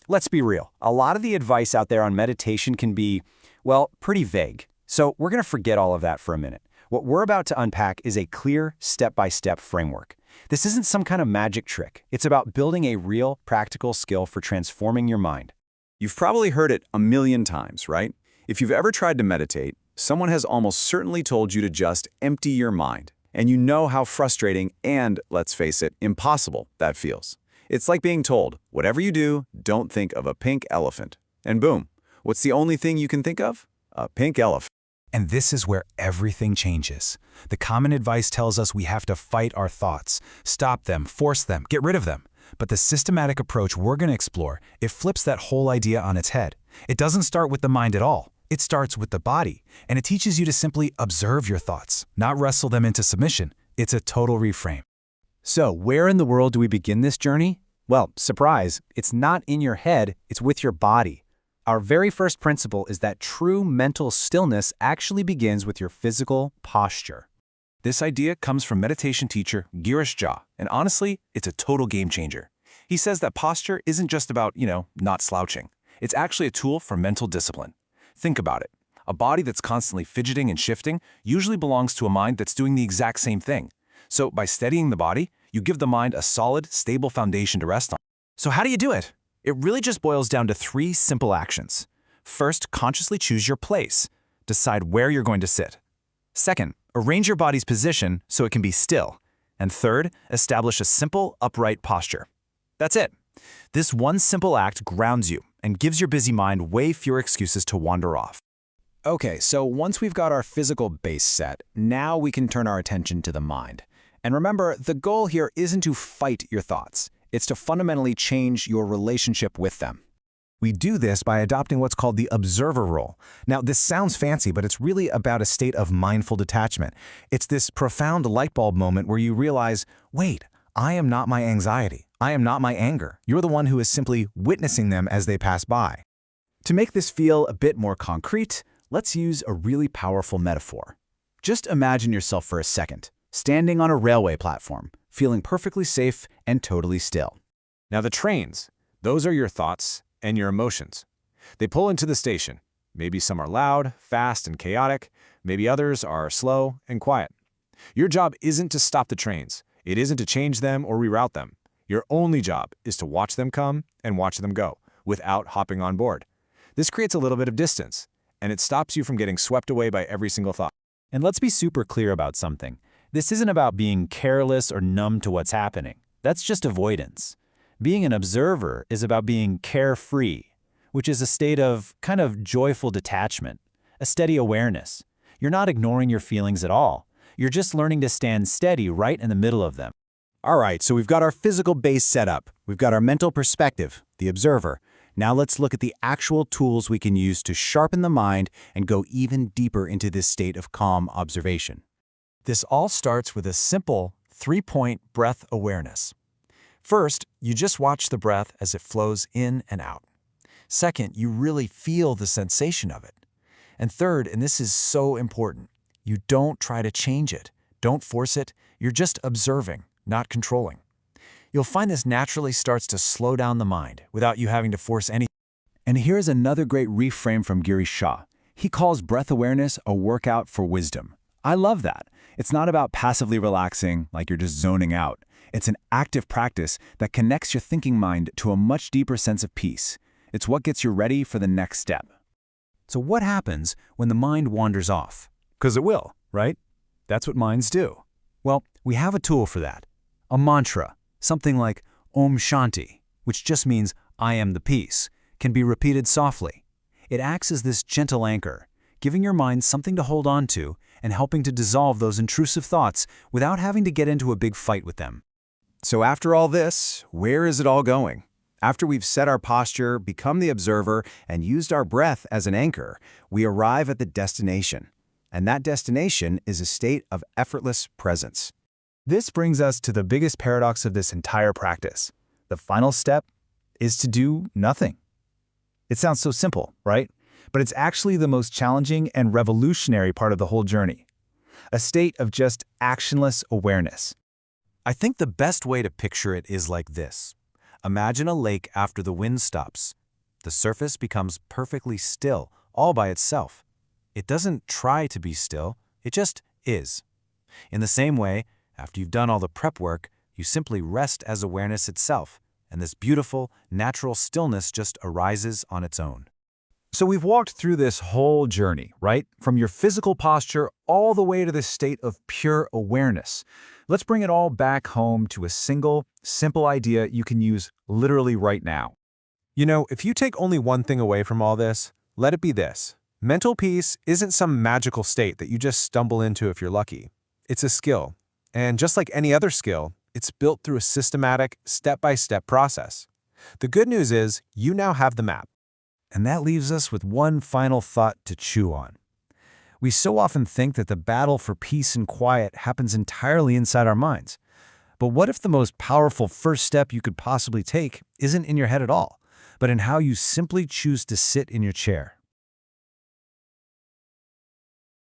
Let's be real. A lot of the advice out there on meditation can be, well, pretty vague. So we're going to forget all of that for a minute. What we're about to unpack is a clear, step-by-step framework. This isn't some kind of magic trick. It's about building a real, practical skill for transforming your mind. You've probably heard it a million times, right? If you've ever tried to meditate, someone has almost certainly told you to just empty your mind. And you know how frustrating and, let's face it, impossible that feels. It's like being told, whatever you do, don't think of a pink elephant. And boom, what's the only thing you can think of? A pink elephant. And this is where everything changes. The common advice tells us we have to fight our thoughts, stop them, force them, get rid of them. But the systematic approach we're going to explore, it flips that whole idea on its head. It doesn't start with the mind at all. It starts with the body, and it teaches you to simply observe your thoughts, not wrestle them into submission. It's a total reframe. So where in the world do we begin this journey? Well, surprise, it's not in your head, it's with your body. Our very first principle is that true mental stillness actually begins with your physical posture. This idea comes from meditation teacher Girish Jha, and honestly, it's a total game changer. He says that posture isn't just about, not slouching. It's actually a tool for mental discipline. Think about it. A body that's constantly fidgeting and shifting usually belongs to a mind that's doing the exact same thing. So by steadying the body, you give the mind a solid, stable foundation to rest on. So how do you do it? It really just boils down to 3 simple actions. First, consciously choose your place. Decide where you're going to sit. Second, arrange your body's position so it can be still. And third, establish a simple, upright posture. That's it. This one simple act grounds you and gives your busy mind way fewer excuses to wander off. Okay, so once we've got our physical base set, now we can turn our attention to the mind. And remember, the goal here isn't to fight your thoughts. It's to fundamentally change your relationship with them. We do this by adopting what's called the observer role. Now, this sounds fancy, but it's really about a state of mindful detachment. It's this profound light bulb moment where you realize, wait, I am not my anxiety. I am not my anger. You're the one who is simply witnessing them as they pass by. To make this feel a bit more concrete, let's use a really powerful metaphor. Just imagine yourself for a second, standing on a railway platform, feeling perfectly safe and totally still. Now the trains, those are your thoughts and your emotions. They pull into the station. Maybe some are loud, fast, and chaotic. Maybe others are slow and quiet. Your job isn't to stop the trains. It isn't to change them or reroute them. Your only job is to watch them come and watch them go without hopping on board. This creates a little bit of distance, and it stops you from getting swept away by every single thought. And let's be super clear about something. This isn't about being careless or numb to what's happening. That's just avoidance. Being an observer is about being carefree, which is a state of kind of joyful detachment, a steady awareness. You're not ignoring your feelings at all. You're just learning to stand steady right in the middle of them. All right, so we've got our physical base set up. We've got our mental perspective, the observer. Now let's look at the actual tools we can use to sharpen the mind and go even deeper into this state of calm observation. This all starts with a simple 3-point breath awareness. First, you just watch the breath as it flows in and out. Second, you really feel the sensation of it. And third, and this is so important, you don't try to change it. Don't force it. You're just observing, not controlling. You'll find this naturally starts to slow down the mind without you having to force anything. And here's another great reframe from Girish Jha. He calls breath awareness a workout for wisdom. I love that. It's not about passively relaxing, like you're just zoning out. It's an active practice that connects your thinking mind to a much deeper sense of peace. It's what gets you ready for the next step. So what happens when the mind wanders off? Because it will, right? That's what minds do. Well, we have a tool for that. A mantra, something like Om Shanti, which just means I am the peace, can be repeated softly. It acts as this gentle anchor, giving your mind something to hold on to and helping to dissolve those intrusive thoughts without having to get into a big fight with them. So after all this, where is it all going? After we've set our posture, become the observer, and used our breath as an anchor, we arrive at the destination. And that destination is a state of effortless presence. This brings us to the biggest paradox of this entire practice. The final step is to do nothing. It sounds so simple, right? But it's actually the most challenging and revolutionary part of the whole journey. A state of just actionless awareness. I think the best way to picture it is like this. Imagine a lake after the wind stops. The surface becomes perfectly still, all by itself. It doesn't try to be still, it just is. In the same way, after you've done all the prep work, you simply rest as awareness itself, and this beautiful, natural stillness just arises on its own. So we've walked through this whole journey, right? From your physical posture all the way to this state of pure awareness. Let's bring it all back home to a single, simple idea you can use literally right now. You know, if you take only one thing away from all this, let it be this. Mental peace isn't some magical state that you just stumble into if you're lucky. It's a skill. And just like any other skill, it's built through a systematic, step-by-step process. The good news is you now have the map. And that leaves us with one final thought to chew on. We so often think that the battle for peace and quiet happens entirely inside our minds. But what if the most powerful first step you could possibly take isn't in your head at all, but in how you simply choose to sit in your chair?